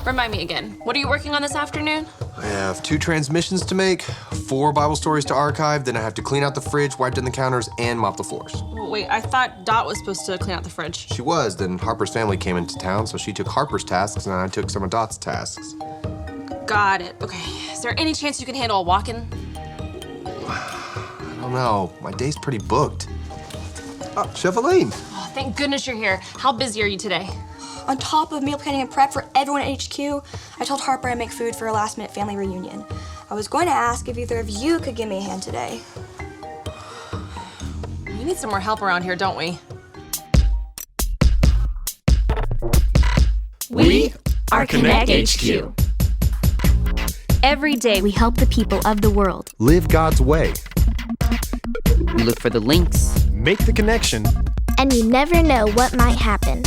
Remind me again, what are you working on this afternoon? I have 2 transmissions to make, 4 Bible stories to archive, then I have to clean out the fridge, wipe down the counters, and mop the floors. Wait, I thought Dot was supposed to clean out the fridge. She was, then Harper's family came into town, so she took Harper's tasks, and I took some of Dot's tasks. Got it. Okay. Is there any chance you can handle a walk-in? I don't know. My day's pretty booked. Oh, Chef Elaine. Oh, thank goodness you're here. How busy are you today? On top of meal planning and prep for everyone at HQ, I told Harper I'd make food for a last-minute family reunion. I was going to ask if either of you could give me a hand today. We need some more help around here, don't we? We are Konnect HQ. Every day we help the people of the world. Live God's way. We look for the links. Make the connection. And you never know what might happen.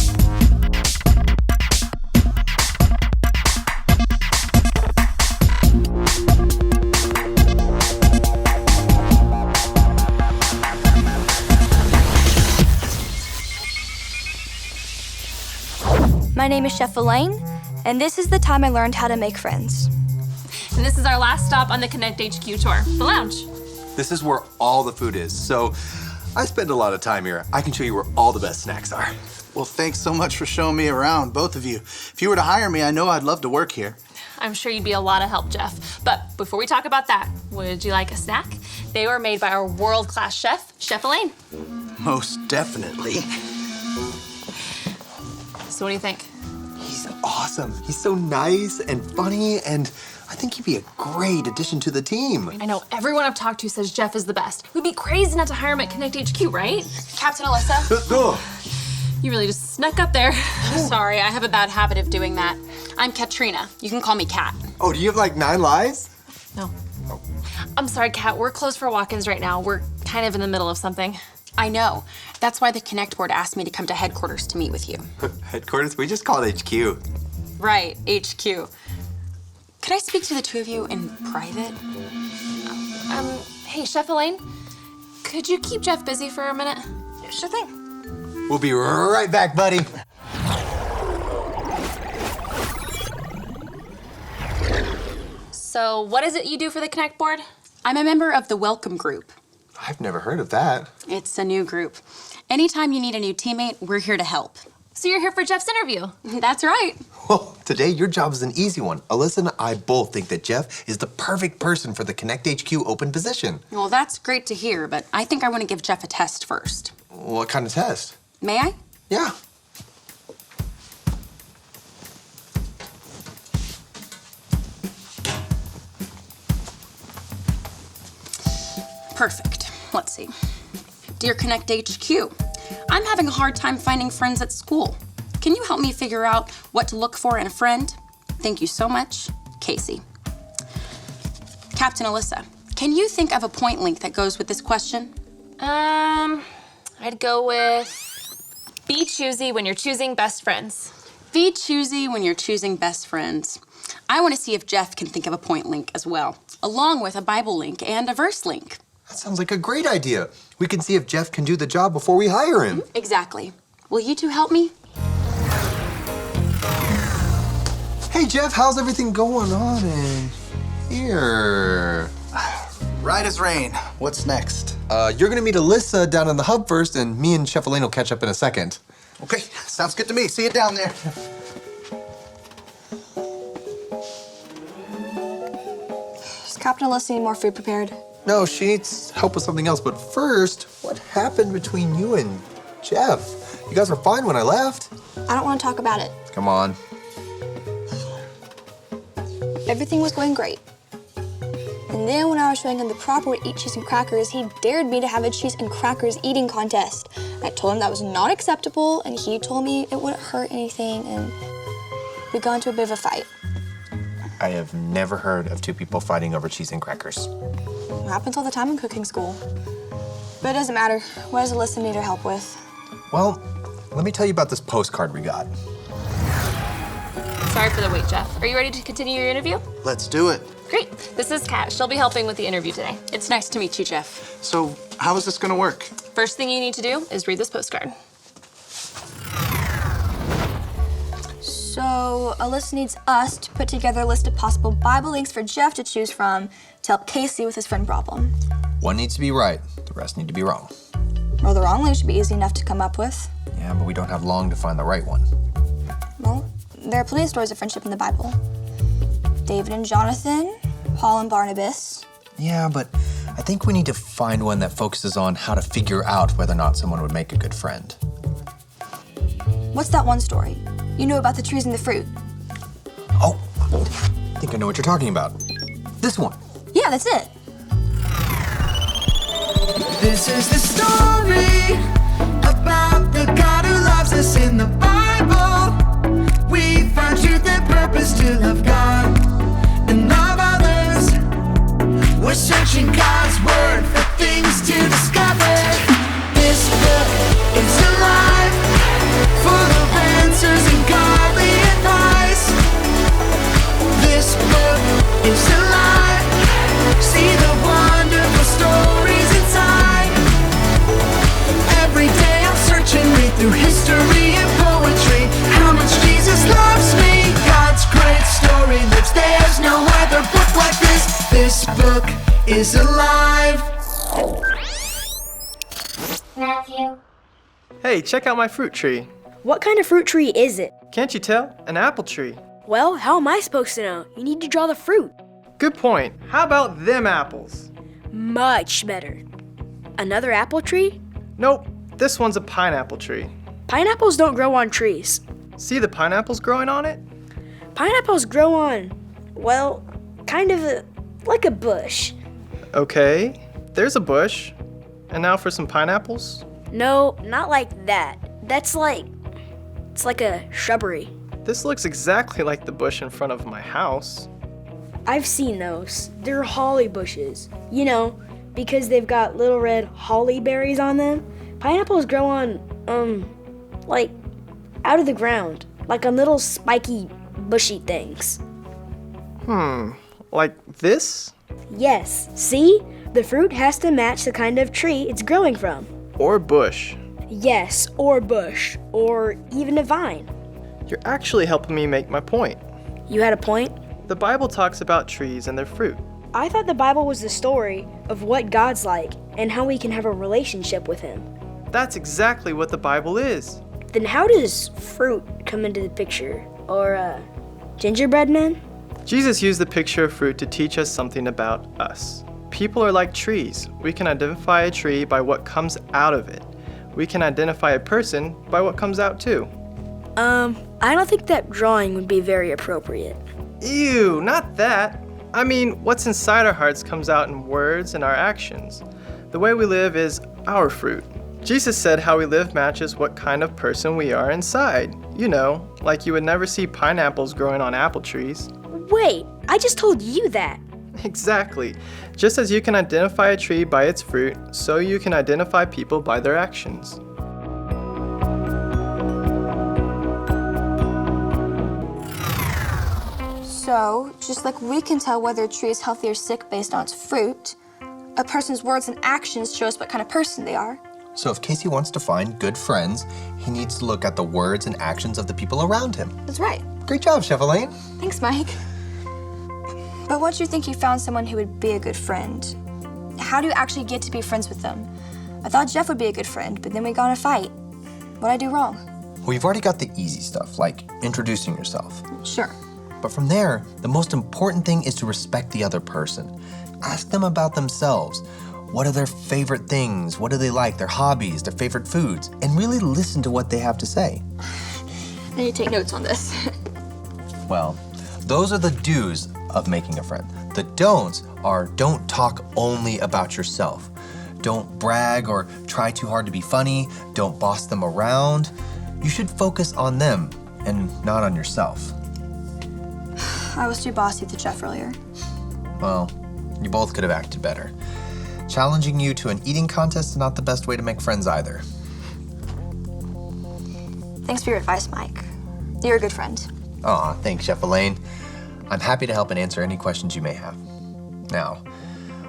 My name is Chef Elaine, and this is the time I learned how to make friends. And this is our last stop on the Konnect HQ tour, the lounge. This is where all the food is, so I spend a lot of time here. I can show you where all the best snacks are. Well, thanks so much for showing me around, both of you. If you were to hire me, I know I'd love to work here. I'm sure you'd be a lot of help, Jeff. But before we talk about that, would you like a snack? They were made by our world-class chef, Chef Elaine. Most definitely. So what do you think? He's awesome. He's so nice and funny, and I think he'd be a great addition to the team. I know everyone I've talked to says Jeff is the best. We'd be crazy not to hire him at Konnect HQ, right? Captain Alissa? You really just snuck up there. Sorry, I have a bad habit of doing that. I'm Katrina. You can call me Kat. Oh, do you have like 9 lives? No. I'm sorry, Kat. We're closed for walk-ins right now. We're kind of in the middle of something. I know. That's why the Konnect board asked me to come to headquarters to meet with you. Headquarters? We just call it HQ. Right, HQ. Could I speak to the two of you in private? Hey, Chef Elaine, could you keep Jeff busy for a minute? Sure thing. We'll be right back, buddy. So what is it you do for the Konnect board? I'm a member of the Welcome Group. I've never heard of that. It's a new group. Anytime you need a new teammate, we're here to help. So you're here for Jeff's interview? That's right. Well, today your job is an easy one. Alyssa and I both think that Jeff is the perfect person for the Konnect HQ open position. Well, that's great to hear, but I think I want to give Jeff a test first. What kind of test? May I? Yeah. Perfect. Let's see. Dear Konnect HQ, I'm having a hard time finding friends at school. Can you help me figure out what to look for in a friend? Thank you so much, Casey. Captain Alyssa, can you think of a point link that goes with this question? I'd go with be choosy when you're choosing best friends. Be choosy when you're choosing best friends. I want to see if Jeff can think of a point link as well, along with a Bible link and a verse link. That sounds like a great idea. We can see if Jeff can do the job before we hire him. Exactly. Will you two help me? Hey, Jeff, how's everything going on in here? Right as rain. What's next? You're gonna meet Alyssa down in the hub first, and me and Chef Elaine will catch up in a second. Okay, sounds good to me. See you down there. Does Captain Alyssa need more food prepared? No, she needs help with something else, but first, what happened between you and Jeff? You guys were fine when I left. I don't want to talk about it. Come on. Everything was going great. And then when I was showing him the proper way to eat cheese and crackers, he dared me to have a cheese and crackers eating contest. I told him that was not acceptable, and he told me it wouldn't hurt anything, and we got into a bit of a fight. I have never heard of 2 people fighting over cheese and crackers. It happens all the time in cooking school. But it doesn't matter. What does Alyssa need her help with? Well, let me tell you about this postcard we got. Sorry for the wait, Jeff. Are you ready to continue your interview? Let's do it. Great. This is Kat. She'll be helping with the interview today. It's nice to meet you, Jeff. So, how is this gonna work? First thing you need to do is read this postcard. So Alissa needs us to put together a list of possible Bible links for Jeff to choose from to help Casey with his friend problem. One needs to be right, the rest need to be wrong. Well, the wrong link should be easy enough to come up with. Yeah, but we don't have long to find the right one. Well, there are plenty of stories of friendship in the Bible. David and Jonathan, Paul and Barnabas. Yeah, but I think we need to find one that focuses on how to figure out whether or not someone would make a good friend. What's that one story? You know about the trees and the fruit. Oh, I think I know what you're talking about. This one. Yeah, that's it. This is the story about the God who loves us in the Bible. We find truth and purpose to love God and love others. We're searching God's word for things to discover. This book is alive, full of answers and godly advice. This book is alive. See the wonderful stories inside. Every day I'm searching, read through history and poetry. How much Jesus loves me. God's great story lives. There's no other book like this. This book is alive. Matthew. Hey, check out my fruit tree. What kind of fruit tree is it? Can't you tell? An apple tree. Well, how am I supposed to know? You need to draw the fruit. Good point. How about them apples? Much better. Another apple tree? Nope, this one's a pineapple tree. Pineapples don't grow on trees. See the pineapples growing on it? Pineapples grow on, well, kind of like a bush. Okay, there's a bush. And now for some pineapples? No, not like that. It's like a shrubbery. This looks exactly like the bush in front of my house. I've seen those. They're holly bushes. You know, because they've got little red holly berries on them. Pineapples grow on, like, out of the ground. Like on little spiky, bushy things. Like this? Yes. See? The fruit has to match the kind of tree it's growing from. Or bush. Yes, or bush, or even a vine. You're actually helping me make my point. You had a point? The Bible talks about trees and their fruit. I thought the Bible was the story of what God's like and how we can have a relationship with Him. That's exactly what the Bible is. Then how does fruit come into the picture? Or, gingerbread men? Jesus used the picture of fruit to teach us something about us. People are like trees. We can identify a tree by what comes out of it. We can identify a person by what comes out too. I don't think that drawing would be very appropriate. Ew, not that. I mean, what's inside our hearts comes out in words and our actions. The way we live is our fruit. Jesus said how we live matches what kind of person we are inside. You know, like you would never see pineapples growing on apple trees. Wait, I just told you that. Exactly. Just as you can identify a tree by its fruit, so you can identify people by their actions. So, just like we can tell whether a tree is healthy or sick based on its fruit, a person's words and actions show us what kind of person they are. So if Casey wants to find good friends, he needs to look at the words and actions of the people around him. That's right. Great job, Chef Elaine. Thanks, Mike. But once you think you found someone who would be a good friend, how do you actually get to be friends with them? I thought Jeff would be a good friend, but then we got in a fight. What'd I do wrong? Well, you've already got the easy stuff, like introducing yourself. Sure. But from there, the most important thing is to respect the other person. Ask them about themselves. What are their favorite things? What do they like? Their hobbies, their favorite foods? And really listen to what they have to say. I need to take notes on this. Well, those are the do's of making a friend. The don'ts are don't talk only about yourself. Don't brag or try too hard to be funny. Don't boss them around. You should focus on them and not on yourself. I was too bossy with Jeff earlier. Well, you both could have acted better. Challenging you to an eating contest is not the best way to make friends either. Thanks for your advice, Mike. You're a good friend. Aw, thanks, Chef Elaine. I'm happy to help and answer any questions you may have. Now,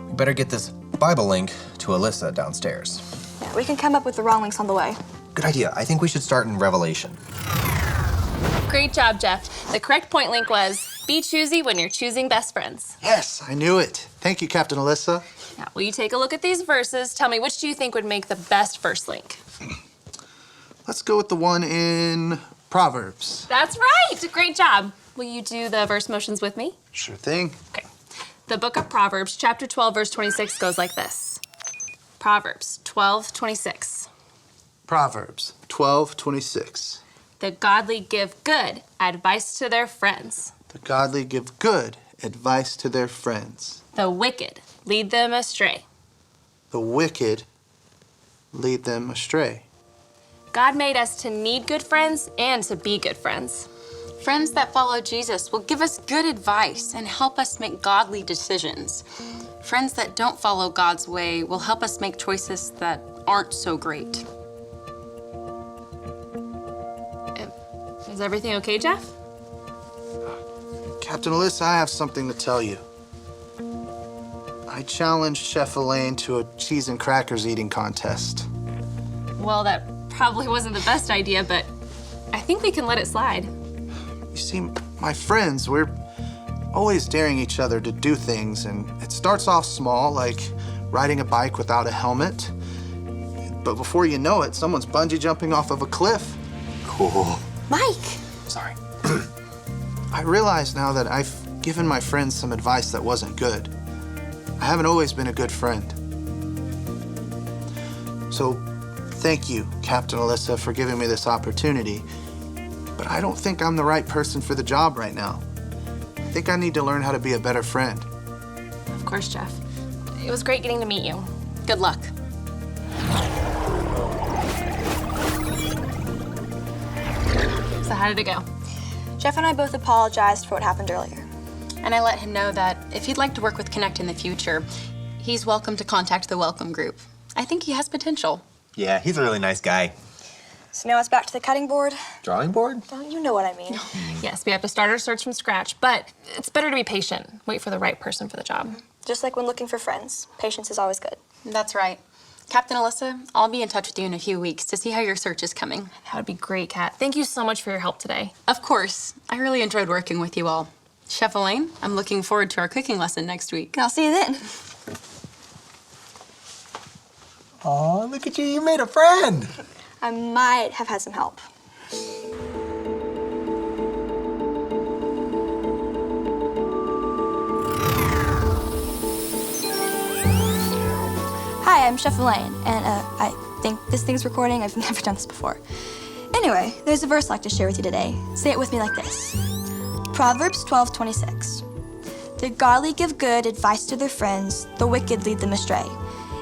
we better get this Bible link to Alissa downstairs. Yeah, we can come up with the wrong links on the way. Good idea. I think we should start in Revelation. Great job, Jeff. The correct point link was, be choosy when you're choosing best friends. Yes, I knew it. Thank you, Captain Alissa. Now, will you take a look at these verses? Tell me, which do you think would make the best first link? Let's go with the one in Proverbs. That's right. Great job. Will you do the verse motions with me? Sure thing. Okay. The book of Proverbs, chapter 12, verse 26 goes like this. Proverbs 12:26. Proverbs 12:26. The godly give good advice to their friends. The godly give good advice to their friends. The wicked lead them astray. The wicked lead them astray. God made us to need good friends and to be good friends. Friends that follow Jesus will give us good advice and help us make godly decisions. Friends that don't follow God's way will help us make choices that aren't so great. Is everything okay, Jeff? Captain Alissa, I have something to tell you. I challenged Chef Elaine to a cheese and crackers eating contest. Well, that probably wasn't the best idea, but I think we can let it slide. You see, my friends, we're always daring each other to do things, and it starts off small, like riding a bike without a helmet. But before you know it, someone's bungee jumping off of a cliff. Cool. Mike! Sorry. I realize now that I've given my friends some advice that wasn't good. I haven't always been a good friend. So, thank you, Captain Alissa, for giving me this opportunity. But I don't think I'm the right person for the job right now. I think I need to learn how to be a better friend. Of course, Jeff. It was great getting to meet you. Good luck. So how did it go? Jeff and I both apologized for what happened earlier. And I let him know that if he'd like to work with Konnect in the future, he's welcome to contact the welcome group. I think he has potential. Yeah, he's a really nice guy. So now it's back to the cutting board. Drawing board? Oh, you know what I mean. Yes, we have to start our search from scratch, but it's better to be patient. Wait for the right person for the job. Just like when looking for friends, patience is always good. That's right. Captain Alissa, I'll be in touch with you in a few weeks to see how your search is coming. That would be great, Kat. Thank you so much for your help today. Of course. I really enjoyed working with you all. Chef Elaine, I'm looking forward to our cooking lesson next week. I'll see you then. Aw, look at you, you made a friend. I might have had some help. Hi, I'm Chef Elaine, and I think this thing's recording. I've never done this before. Anyway, there's a verse I'd like to share with you today. Say it with me like this. Proverbs 12:26. The godly give good advice to their friends, the wicked lead them astray.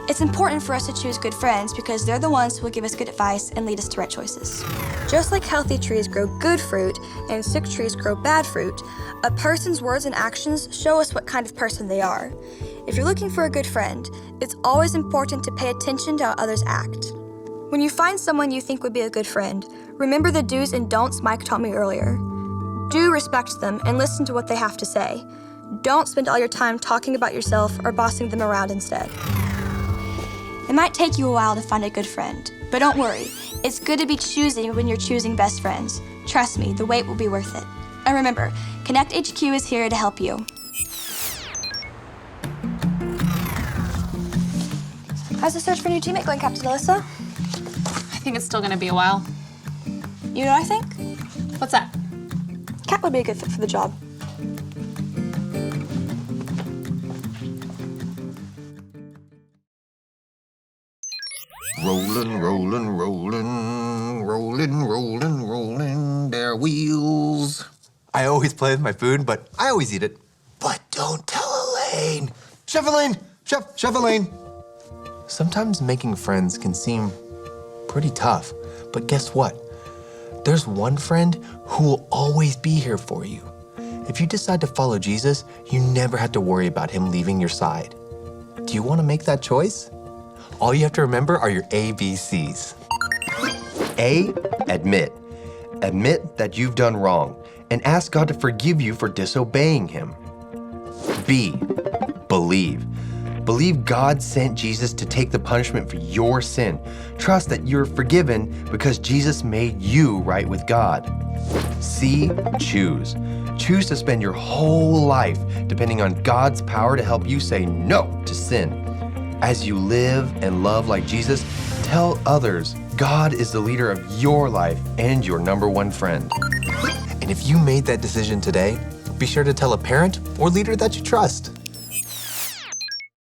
It's important for us to choose good friends because they're the ones who will give us good advice and lead us to right choices. Just like healthy trees grow good fruit and sick trees grow bad fruit, a person's words and actions show us what kind of person they are. If you're looking for a good friend, it's always important to pay attention to how others act. When you find someone you think would be a good friend, remember the do's and don'ts Mike taught me earlier. Do respect them and listen to what they have to say. Don't spend all your time talking about yourself or bossing them around instead. It might take you a while to find a good friend, but don't worry. It's good to be choosy when you're choosing best friends. Trust me, the wait will be worth it. And remember, Konnect HQ is here to help you. How's the search for a new teammate going, Captain Alissa? I think it's still gonna be a while. You know what I think? What's that? Kat would be a good fit for the job. Rollin', rollin', rollin', rollin', rollin', rollin', their wheels. I always play with my food, but I always eat it. But don't tell Elaine. Chef Elaine! Chef Elaine! Sometimes making friends can seem pretty tough, but guess what? There's one friend who will always be here for you. If you decide to follow Jesus, you never have to worry about him leaving your side. Do you want to make that choice? All you have to remember are your ABCs. A, admit. Admit that you've done wrong and ask God to forgive you for disobeying him. B, believe. Believe God sent Jesus to take the punishment for your sin. Trust that you're forgiven because Jesus made you right with God. C, choose. Choose to spend your whole life depending on God's power to help you say no to sin. As you live and love like Jesus, tell others God is the leader of your life and your number one friend. And if you made that decision today, be sure to tell a parent or leader that you trust.